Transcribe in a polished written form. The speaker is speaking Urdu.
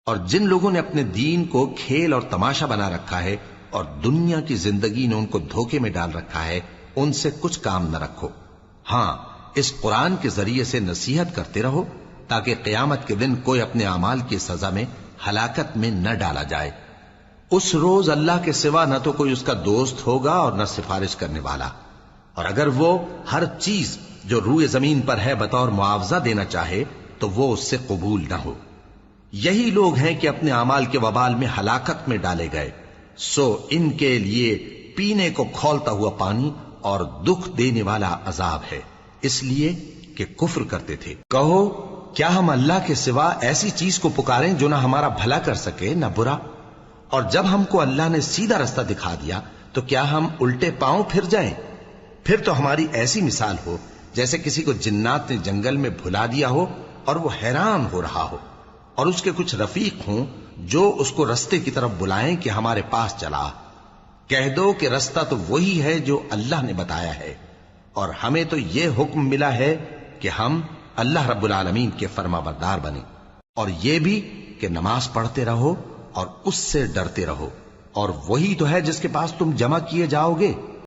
اور جن لوگوں نے اپنے دین کو کھیل اور تماشا بنا رکھا ہے اور دنیا کی زندگی نے ان کو دھوکے میں ڈال رکھا ہے، ان سے کچھ کام نہ رکھو۔ ہاں، اس قرآن کے ذریعے سے نصیحت کرتے رہو تاکہ قیامت کے دن کوئی اپنے اعمال کی سزا میں ہلاکت میں نہ ڈالا جائے۔ اس روز اللہ کے سوا نہ تو کوئی اس کا دوست ہوگا اور نہ سفارش کرنے والا، اور اگر وہ ہر چیز جو روئے زمین پر ہے بطور معاوضہ دینا چاہے تو وہ اس سے قبول نہ ہو۔ یہی لوگ ہیں کہ اپنے اعمال کے وبال میں ہلاکت میں ڈالے گئے، سو ان کے لیے پینے کو کھولتا ہوا پانی اور دکھ دینے والا عذاب ہے، اس لیے کہ کفر کرتے تھے۔ کہو، کیا ہم اللہ کے سوا ایسی چیز کو پکاریں جو نہ ہمارا بھلا کر سکے نہ برا؟ اور جب ہم کو اللہ نے سیدھا رستہ دکھا دیا تو کیا ہم الٹے پاؤں پھر جائیں؟ پھر تو ہماری ایسی مثال ہو جیسے کسی کو جنات نے جنگل میں بھلا دیا ہو اور وہ حیران ہو رہا ہو، اور اس کے کچھ رفیق ہوں جو اس کو رستے کی طرف بلائیں کہ ہمارے پاس چلا۔ کہہ دو کہ رستہ تو وہی ہے جو اللہ نے بتایا ہے، اور ہمیں تو یہ حکم ملا ہے کہ ہم اللہ رب العالمین کے فرما بردار بنیں، اور یہ بھی کہ نماز پڑھتے رہو اور اس سے ڈرتے رہو، اور وہی تو ہے جس کے پاس تم جمع کیے جاؤ گے۔